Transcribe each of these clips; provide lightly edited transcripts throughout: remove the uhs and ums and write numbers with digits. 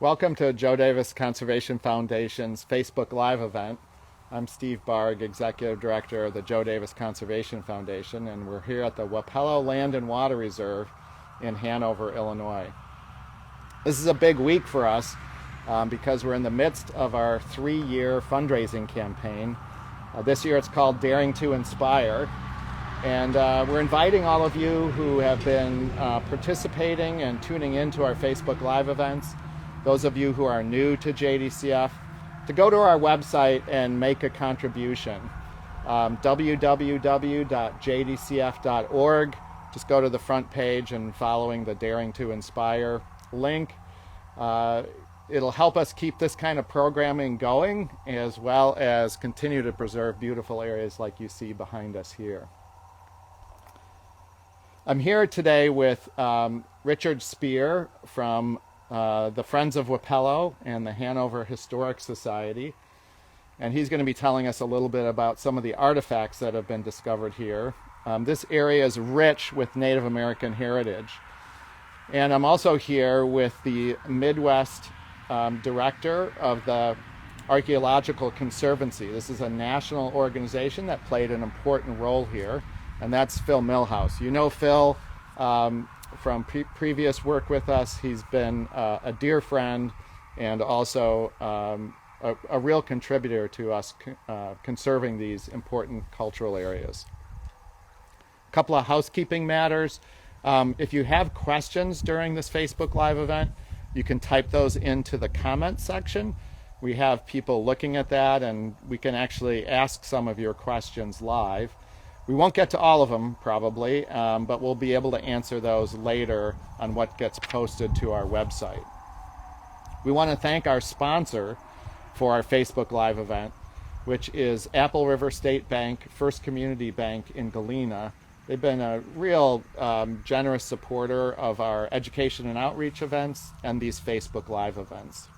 Welcome to Joe Davis Conservation Foundation's Facebook Live event. I'm Steve Barg, Executive Director of the Joe Davis Conservation Foundation, and we're here at the Wapello Land and Water Reserve in Hanover, Illinois. This is a big week for us because we're in the midst of our 3-year fundraising campaign. This year it's called Daring to Inspire, and we're inviting all of you who have been participating and tuning into our Facebook Live events, those of you who are new to JDCF, to go to our website and make a contribution. www.jdcf.org. Just go to the front page and following the Daring to Inspire link. It'll help us keep this kind of programming going, as well as continue to preserve beautiful areas like you see behind us here. I'm here today with Richard Spear from the Friends of Wapello and the Hanover Historic Society, and he's going to be telling us a little bit about some of the artifacts that have been discovered here. This area is rich with Native American heritage, and I'm also here with the Midwest director of the Archaeological Conservancy. This is a national organization that played an important role here, and that's Phil Millhouse. You know Phil from previous work with us. He's been a dear friend and also a real contributor to us conserving these important cultural areas. A couple of housekeeping matters. If you have questions during this Facebook Live event, you can type those into the comment section. We have people looking at that, and we can actually ask some of your questions live. We won't get to all of them probably, but we'll be able to answer those later on what gets posted to our website. We want to thank our sponsor for our Facebook Live event, which is Apple River State Bank, First Community Bank in Galena. They've been a real generous supporter of our education and outreach events and these Facebook Live events.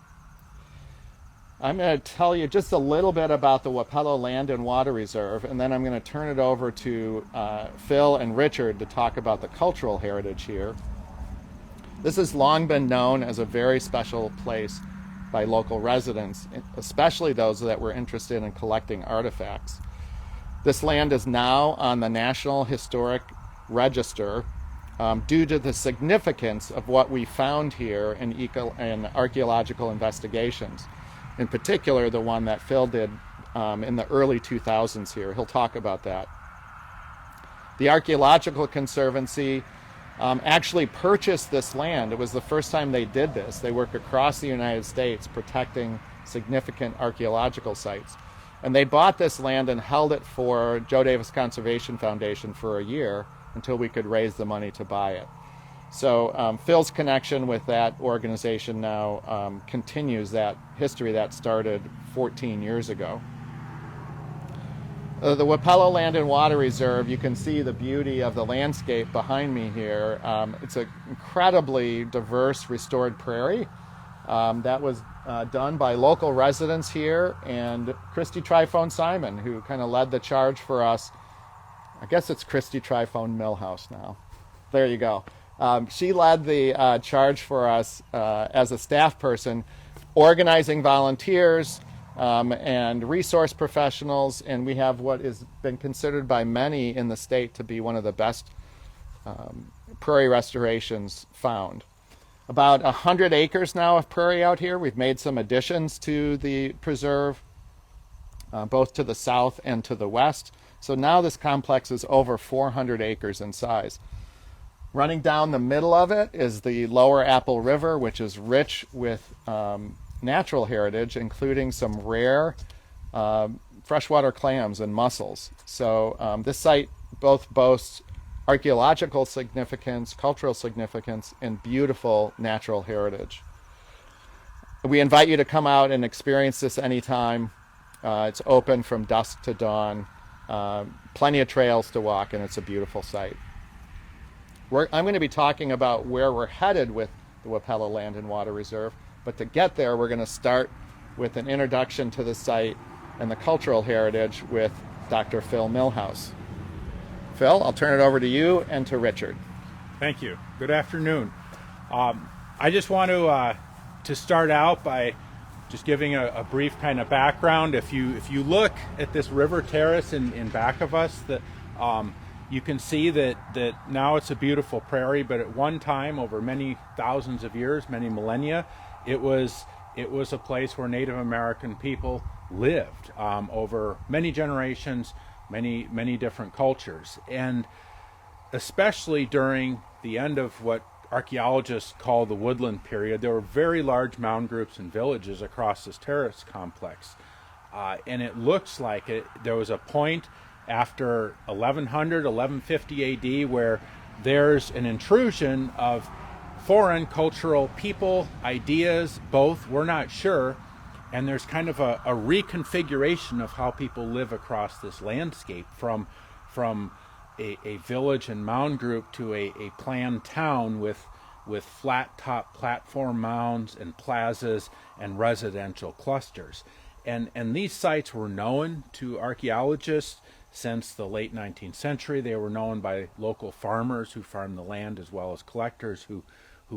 I'm going to tell you just a little bit about the Wapello Land and Water Reserve, and then I'm going to turn it over to Phil and Richard to talk about the cultural heritage here. This has long been known as a very special place by local residents, especially those that were interested in collecting artifacts. This land is now on the National Historic Register due to the significance of what we found here in archaeological investigations. In particular, the one that Phil did in the early 2000s here. He'll talk about that. The Archaeological Conservancy actually purchased this land. It was the first time they did this. They work across the United States protecting significant archaeological sites. And they bought this land and held it for Joe Davis Conservation Foundation for a year until we could raise the money to buy it. So Phil's connection with that organization now continues that history that started 14 years ago. The Wapello Land and Water Reserve, you can see the beauty of the landscape behind me here. It's an incredibly diverse restored prairie that was done by local residents here, and Christy Trifone Simon, who kind of led the charge for us. I guess it's Christy Trifone Millhouse now. There you go. She led the charge for us as a staff person, organizing volunteers and resource professionals, and we have what has been considered by many in the state to be one of the best prairie restorations found. About 100 acres now of prairie out here. We've made some additions to the preserve, both to the south and to the west. So now this complex is over 400 acres in size. Running down the middle of it is the lower Apple River, which is rich with natural heritage, including some rare freshwater clams and mussels. So this site both boasts archaeological significance, cultural significance, and beautiful natural heritage. We invite you to come out and experience this anytime. It's open from dusk to dawn. Plenty of trails to walk, and it's a beautiful site. I'm going to be talking about where we're headed with the Wapello Land and Water Reserve, but to get there, we're going to start with an introduction to the site and the cultural heritage with Dr. Phil Millhouse. Phil, I'll turn it over to you and to Richard. Thank you. Good afternoon. I just want to to start out by just giving a brief kind of background, if you look at this river terrace in back of us, you can see that now it's a beautiful prairie, but at one time, over many thousands of years, many millennia, it was a place where Native American people lived over many generations, many different cultures. And especially during the end of what archaeologists call the woodland period, there were very large mound groups and villages across this terrace complex. And it looks like there was a point after 1100, 1150 AD where there's an intrusion of foreign cultural people, ideas, both, we're not sure, and there's kind of a reconfiguration of how people live across this landscape from a village and mound group to a planned town with flat top platform mounds and plazas and residential clusters. And these sites were known to archaeologists since the late 19th century. They were known by local farmers who farmed the land, as well as collectors who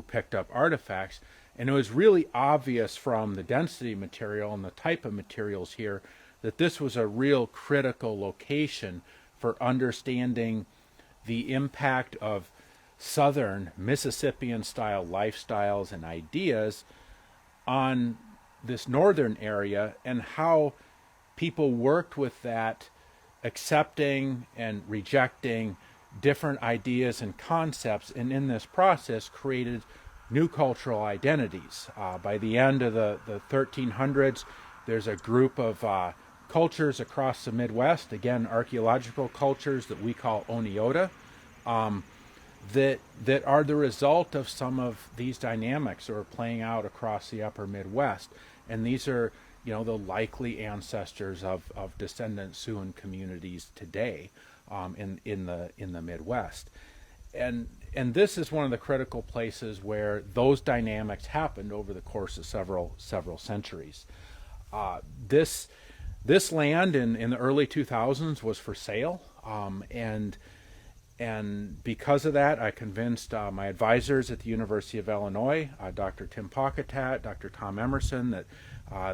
picked up artifacts. And it was really obvious from the density material and the type of materials here that this was a real critical location for understanding the impact of southern Mississippian-style lifestyles and ideas on this northern area, and how people worked with that, accepting and rejecting different ideas and concepts, and in this process created new cultural identities. By the end of the 1300s, there's a group of cultures across the Midwest, again archaeological cultures that we call Oneota, that are the result of some of these dynamics that are playing out across the upper Midwest. And these are, the likely ancestors of descendant Siouan communities today in the Midwest. And this is one of the critical places where those dynamics happened over the course of several centuries. This land in the early 2000s was for sale, and because of that, I convinced my advisors at the University of Illinois, Dr. Tim Pocketat, Dr. Tom Emerson, that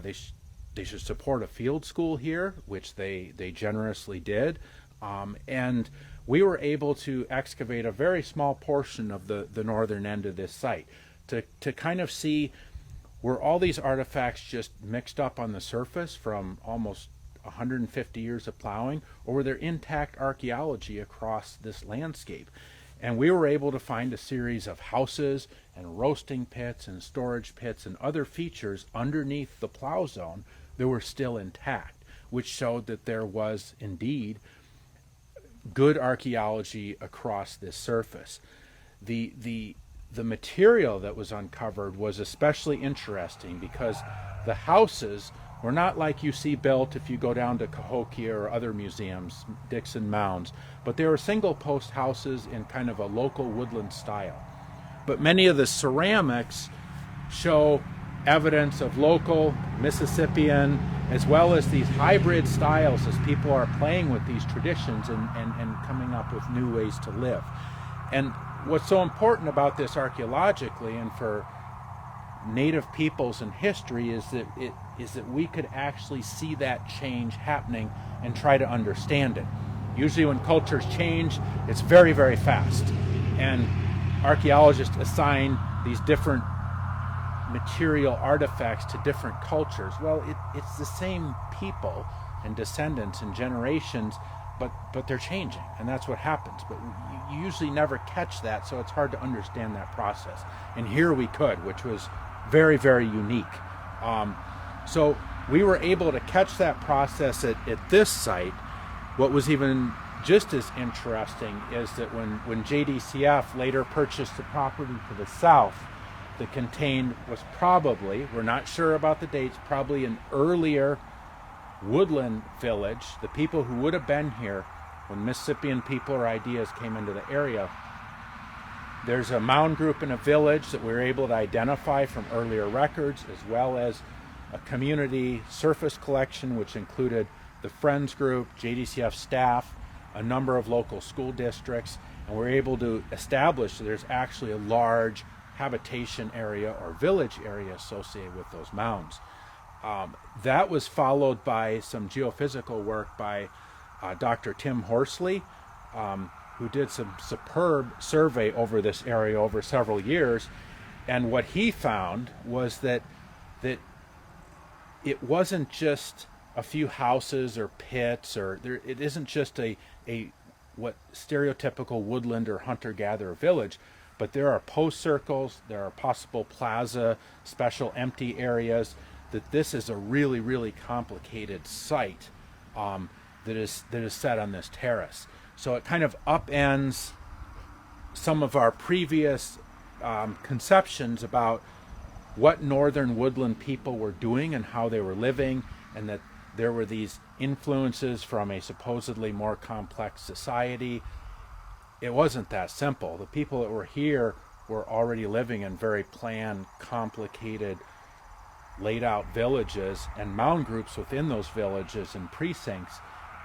they should support a field school here, which they generously did. And we were able to excavate a very small portion of the northern end of this site to kind of see, were all these artifacts just mixed up on the surface from almost 150 years of plowing, or were there intact archaeology across this landscape? And we were able to find a series of houses and roasting pits and storage pits and other features underneath the plow zone that were still intact, which showed that there was indeed good archaeology across this surface. The material that was uncovered was especially interesting because the houses were not like you see built if you go down to Cahokia or other museums, Dixon Mounds, but they were single post houses in kind of a local woodland style. But many of the ceramics show evidence of local Mississippian, as well as these hybrid styles as people are playing with these traditions and coming up with new ways to live. And what's so important about this archaeologically and for Native peoples in history is that we could actually see that change happening and try to understand it. Usually when cultures change, it's very, very fast. And archaeologists assign these different material artifacts to different cultures. Well, it's the same people and descendants and generations, but they're changing, and that's what happens. But you usually never catch that, so it's hard to understand that process. And here we could, which was very, very unique. So we were able to catch that process at this site. What was even just as interesting is that when JDCF later purchased the property to the south that contained, was probably, we're not sure about the dates, probably an earlier woodland village, the people who would have been here when Mississippian people or ideas came into the area. There's a mound group in a village that we were able to identify from earlier records, as well as a community surface collection, which included the Friends group, JDCF staff, a number of local school districts, and we're able to establish that there's actually a large habitation area or village area associated with those mounds. That was followed by some geophysical work by Dr. Tim Horsley, who did some superb survey over this area over several years. And what he found was that it wasn't just a few houses or pits, it isn't just a what stereotypical woodland or hunter-gatherer village, but there are post circles, there are possible plaza, special empty areas, that this is a really, really complicated site that is set on this terrace. So it kind of upends some of our previous conceptions about what northern woodland people were doing and how they were living, and that there were these influences from a supposedly more complex society. It wasn't that simple. The people that were here were already living in very planned, complicated, laid out villages and mound groups within those villages and precincts.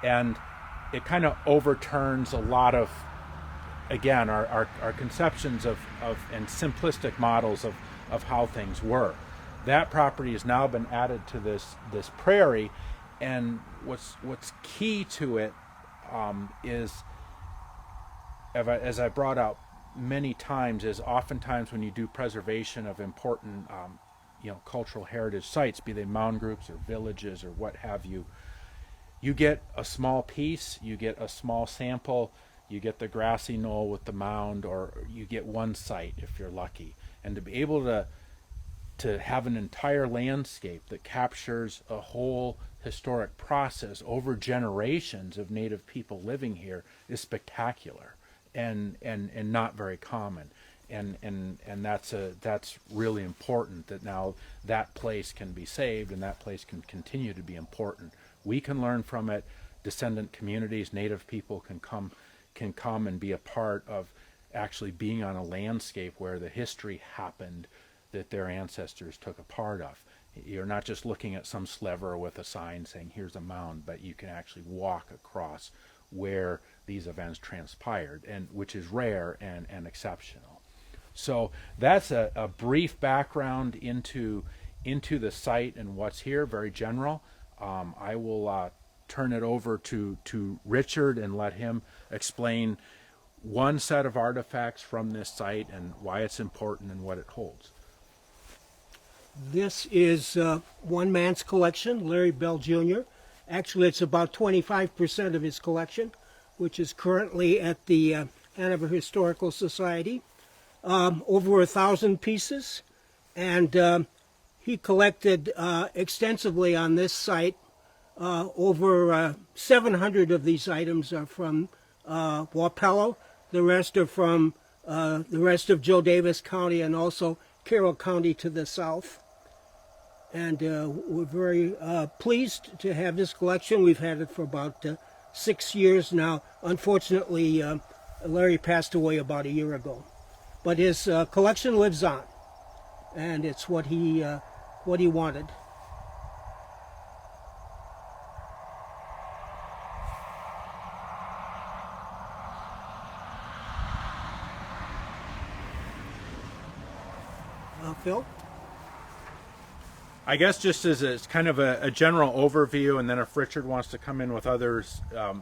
And it kind of overturns a lot of, again, our conceptions of and simplistic models of how things were. That property has now been added to this prairie, and what's key to it is, as I brought out many times, is oftentimes when you do preservation of important cultural heritage sites, be they mound groups or villages or what have you, you get a small piece, you get a small sample, you get the grassy knoll with the mound, or you get one site if you're lucky. And to be able to have an entire landscape that captures a whole historic process over generations of native people living here is spectacular and not very common. And that's really important, that now that place can be saved and that place can continue to be important. We can learn from it. Descendant communities, native people can come and be a part of actually being on a landscape where the history happened that their ancestors took a part of. You're not just looking at some sliver with a sign saying here's a mound, but you can actually walk across where these events transpired, and which is rare and exceptional. So that's a brief background into the site and what's here, very general. I will turn it over to Richard and let him explain one set of artifacts from this site and why it's important and what it holds. This is one man's collection, Larry Bell Jr. Actually, it's about 25% of his collection, which is currently at the Hanover Historical Society. Over 1,000 pieces, and he collected extensively on this site. Over 700 of these items are from Wapello. The rest are from the rest of Joe Davis County and also Carroll County to the south. And we're very pleased to have this collection. We've had it for about 6 years now. Unfortunately, Larry passed away about a year ago. But his collection lives on, and it's what he wanted. Phil? I guess just as a kind of a general overview, and then if Richard wants to come in with other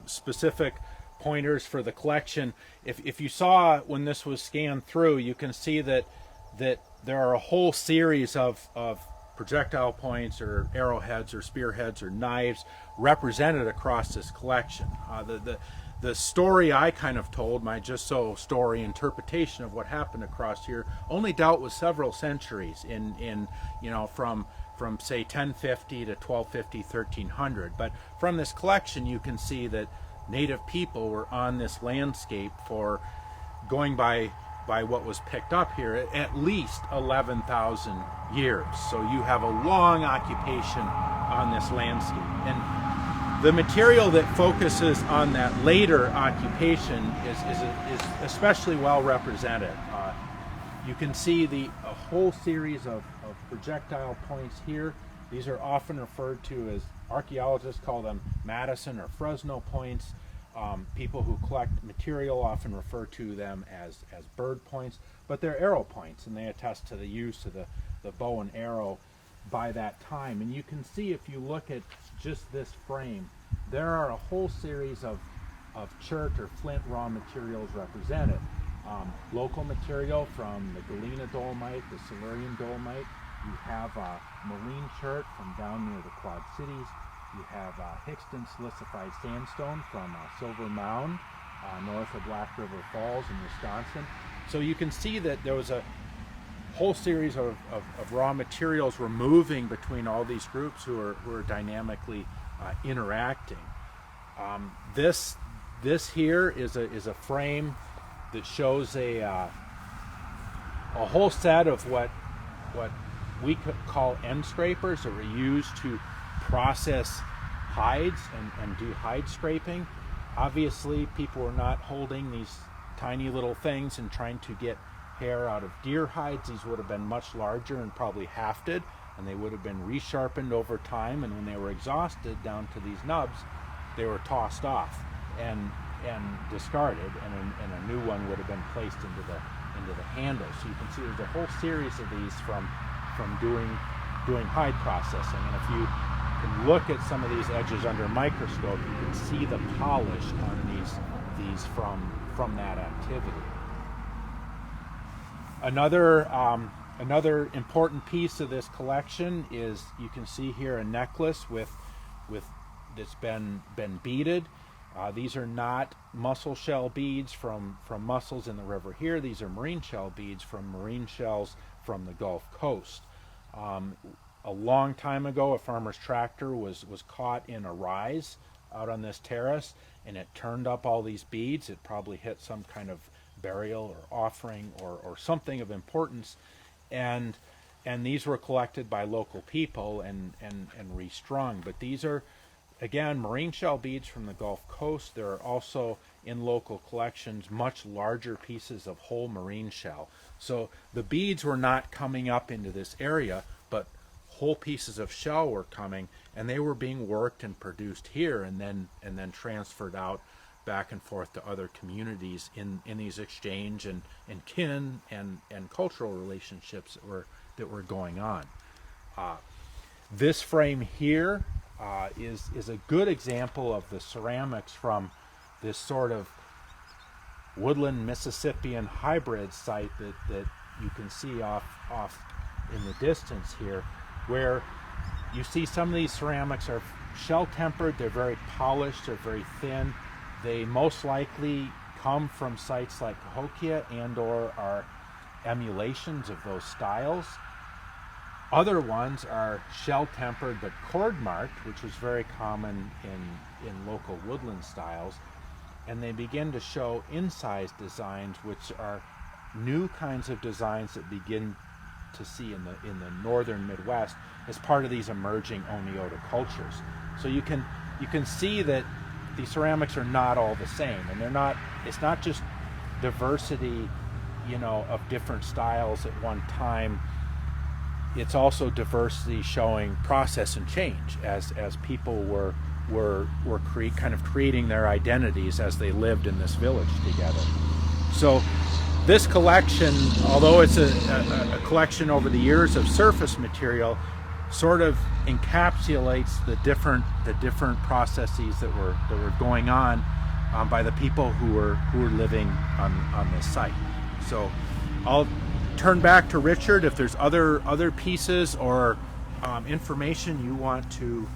specific pointers for the collection, if you saw when this was scanned through, you can see that there are a whole series of projectile points or arrowheads or spearheads or knives represented across this collection. The story I kind of told, my just so story interpretation of what happened across here, only dealt with several centuries in from say 1050 to 1250, 1300. But from this collection you can see that native people were on this landscape for, going by what was picked up here, at least 11,000 years. So you have a long occupation on this landscape. And the material that focuses on that later occupation is especially well represented. You can see a whole series of projectile points here. These are often referred to as, archaeologists call them Madison or Fresno points. People who collect material often refer to them as bird points, but they're arrow points, and they attest to the use of the bow and arrow by that time. And you can see, if you look at just this frame, there are a whole series of chert or flint raw materials represented. Local material from the Galena dolomite, the Silurian dolomite. You have marine chert from down near the Quad Cities. You have Hixton silicified sandstone from Silver Mound, north of Black River Falls in Wisconsin. So you can see that there was a whole series of raw materials were moving between all these groups who are dynamically interacting. This here is a frame that shows a whole set of what we could call end scrapers that were used to process hides and do hide scraping. Obviously, people were not holding these tiny little things and trying to get hair out of deer hides. These would have been much larger and probably hafted, and they would have been resharpened over time, and when they were exhausted down to these nubs, they were tossed off and discarded, and a new one would have been placed into the handle. So you can see there's a whole series of these from doing hide processing. And if you can look at some of these edges under a microscope, you can see the polish on these from that activity. Another important piece of this collection is, you can see here a necklace with that's been beaded. These are not mussel shell beads from mussels in the river here. These are marine shell beads from marine shells from the Gulf Coast. A long time ago, a farmer's tractor was caught in a rise out on this terrace, and it turned up all these beads. It probably hit some kind of burial or offering or something of importance, and these were collected by local people and restrung. But these are, again, marine shell beads from the Gulf Coast. There are also, in local collections, much larger pieces of whole marine shell. So the beads were not coming up into this area, but whole pieces of shell were coming, and they were being worked and produced here, and then transferred out back and forth to other communities in these exchange and kin and cultural relationships that were going on. This frame here is a good example of the ceramics from this sort of woodland Mississippian hybrid site that you can see off in the distance here, where you see some of these ceramics are shell tempered. They're very polished, they're very thin. They most likely come from sites like Cahokia and/or are emulations of those styles. Other ones are shell tempered but cord marked, which was very common in local woodland styles, and they begin to show incised designs, which are new kinds of designs that begin to see in the northern Midwest as part of these emerging Oneota cultures. So you can see that these ceramics are not all the same, and it's not just diversity, of different styles at one time. It's also diversity showing process and change as people were kind of creating their identities as they lived in this village together. So this collection, although it's a collection over the years of surface material, sort of encapsulates the different processes that were going on by the people who were living on this site. So I'll turn back to Richard if there's other pieces or information you want to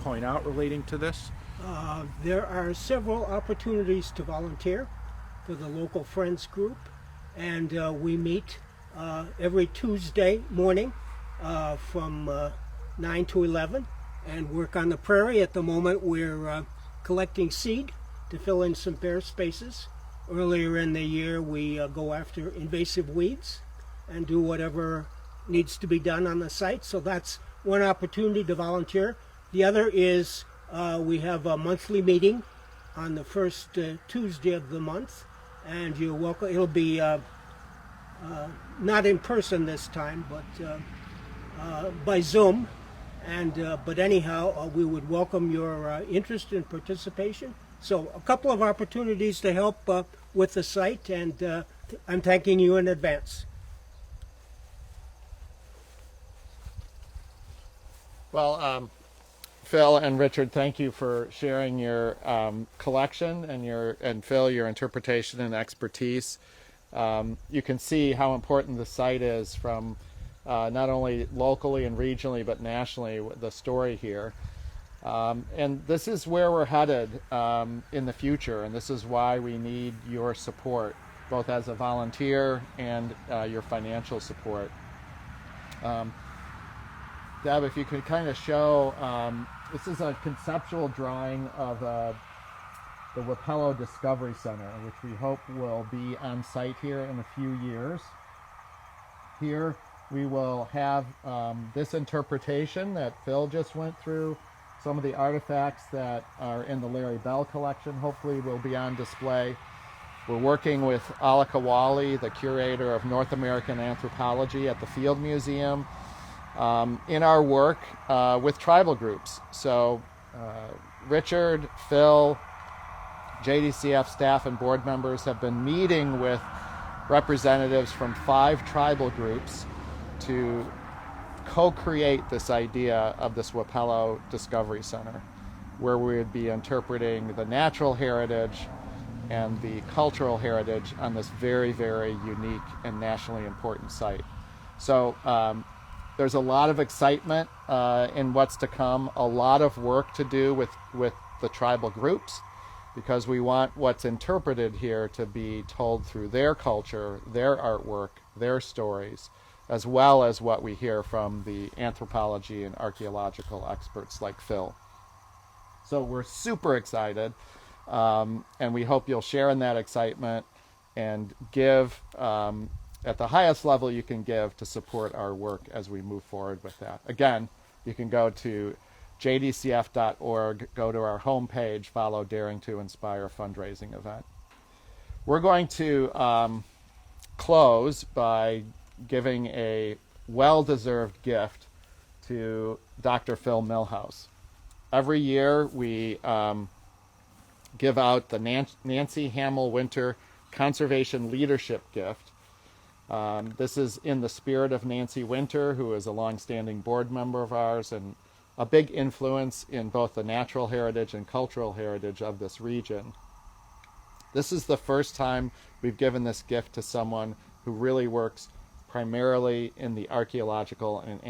point out relating to this. There are several opportunities to volunteer for the local Friends group, and we meet every Tuesday morning from 9 to 11 and work on the prairie. At the moment we're collecting seed to fill in some bare spaces. Earlier in the year we go after invasive weeds and do whatever needs to be done on the site. So that's one opportunity to volunteer. The other is we have a monthly meeting on the first Tuesday of the month, and you're welcome. It'll be not in person this time, but by Zoom. And but anyhow, we would welcome your interest and participation. So a couple of opportunities to help with the site, and I'm thanking you in advance. Well, Phil and Richard, thank you for sharing your collection and Phil, your interpretation and expertise. You can see how important the site is from not only locally and regionally but nationally, the story here. And this is where we're headed in the future, and this is why we need your support, both as a volunteer and your financial support. Deb, if you could kind of show, this is a conceptual drawing of the Wapello Discovery Center, which we hope will be on site here in a few years. Here we will have this interpretation that Phil just went through. Some of the artifacts that are in the Larry Bell collection hopefully will be on display. We're working with Alika Wally, the curator of North American anthropology at the Field Museum, in our work with tribal groups. So Richard, Phil, JDCF staff and board members have been meeting with representatives from 5 tribal groups to co-create this idea of this Wapello Discovery Center, where we would be interpreting the natural heritage and the cultural heritage on this very, very unique and nationally important site. So there's a lot of excitement in what's to come, a lot of work to do with the tribal groups, because we want what's interpreted here to be told through their culture, their artwork, their stories, as well as what we hear from the anthropology and archaeological experts like Phil. So we're super excited, and we hope you'll share in that excitement and give at the highest level you can give to support our work as we move forward with that. Again, you can go to jdcf.org, go to our homepage, follow Daring to Inspire fundraising event. We're going to close by giving a well-deserved gift to Dr. Phil Millhouse. Every year we give out the Nancy Hamel Winter Conservation Leadership Gift. This is in the spirit of Nancy Winter, who is a longstanding board member of ours and a big influence in both the natural heritage and cultural heritage of this region. This is the first time we've given this gift to someone who really works primarily in the archaeological and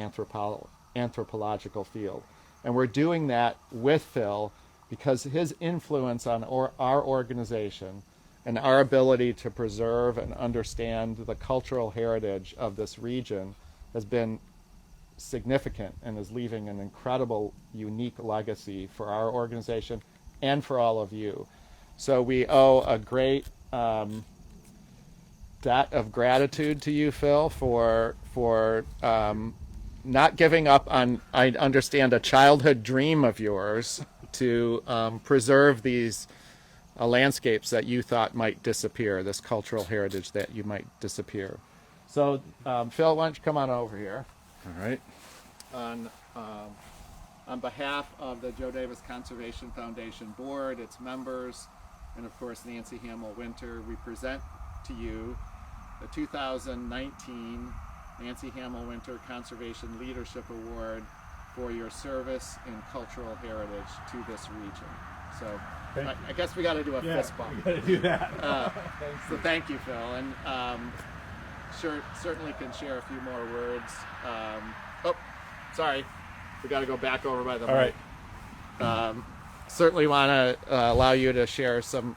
anthropological field. And we're doing that with Phil because his influence on our organization and our ability to preserve and understand the cultural heritage of this region has been significant and is leaving an incredible, unique legacy for our organization and for all of you. So we owe a great debt of gratitude to you, Phil, for not giving up on, I understand, a childhood dream of yours to preserve these landscapes that you thought might disappear, this cultural heritage that you might disappear. So, Phil, why don't you come on over here? All right. On behalf of the Joe Davis Conservation Foundation Board, its members, and of course Nancy Hamel Winter, we present to you the 2019 Nancy Hamel Winter Conservation Leadership Award for your service in cultural heritage to this region. So I guess we got to do a fist bump. We got to do that. So thank you, Phil, and certainly can share a few more words. Sorry, we got to go back over by the mic. Right. Certainly want to allow you to share some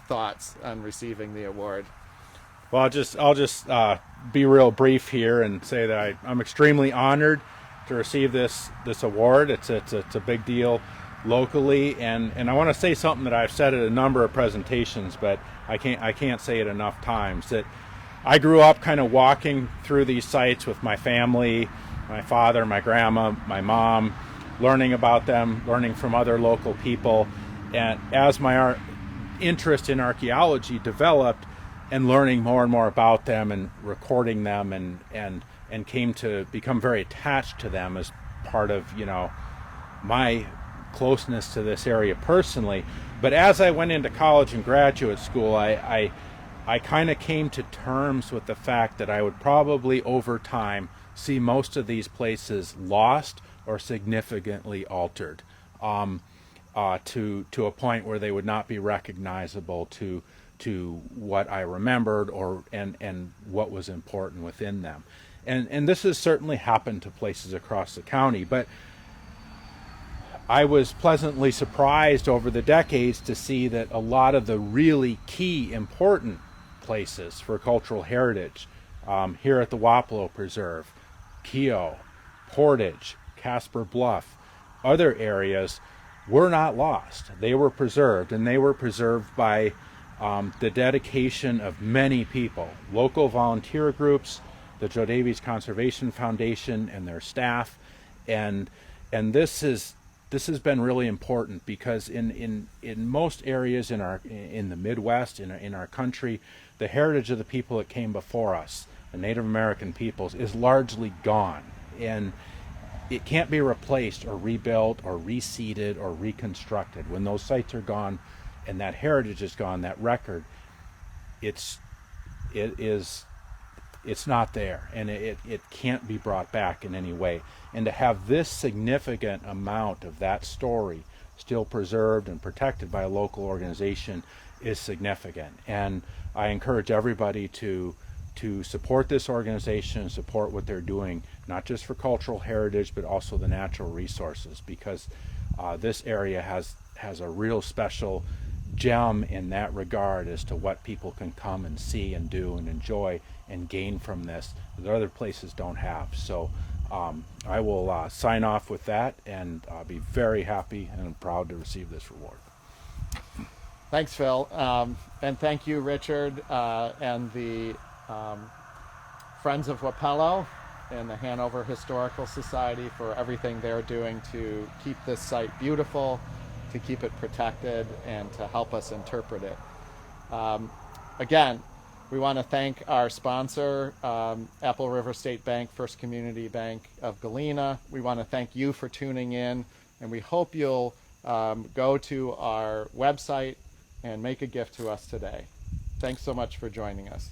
thoughts on receiving the award. Well, I'll just be real brief here and say that I'm extremely honored to receive this award. It's a big deal locally, and I want to say something that I've said at a number of presentations, but I can't say it enough times. That I grew up kind of walking through these sites with my family, my father, my grandma, my mom, learning about them, learning from other local people, and as my interest in archaeology developed, and learning more and more about them and recording them and came to become very attached to them as part of my closeness to this area personally. But as I went into college and graduate school, I kind of came to terms with the fact that I would probably over time see most of these places lost or significantly altered to a point where they would not be recognizable to what I remembered and what was important within them. And this has certainly happened to places across the county, but I was pleasantly surprised over the decades to see that a lot of the really key important places for cultural heritage here at the Wapello Preserve, Keogh, Portage, Casper Bluff, other areas were not lost. They were preserved, and they were preserved by the dedication of many people, local volunteer groups, the Joe Davies Conservation Foundation and their staff, and this has been really important because in most areas in the Midwest, in our country, the heritage of the people that came before us, the Native American peoples, is largely gone, and it can't be replaced or rebuilt or reseeded or reconstructed. When those sites are gone and that heritage is gone, that record, it's not there, and it can't be brought back in any way. And to have this significant amount of that story still preserved and protected by a local organization is significant. And I encourage everybody to support this organization, support what they're doing, not just for cultural heritage, but also the natural resources, because this area has a real special gem in that regard as to what people can come and see and do and enjoy and gain from this that other places don't have. So I will sign off with that, and be very happy and proud to receive this reward. Thanks, Phil. And thank you, Richard, and the Friends of Wapello and the Hanover Historical Society for everything they're doing to keep this site beautiful, to keep it protected, and to help us interpret it. Again, we want to thank our sponsor, Apple River State Bank, First Community Bank of Galena. We want to thank you for tuning in, and we hope you'll go to our website and make a gift to us today. Thanks so much for joining us.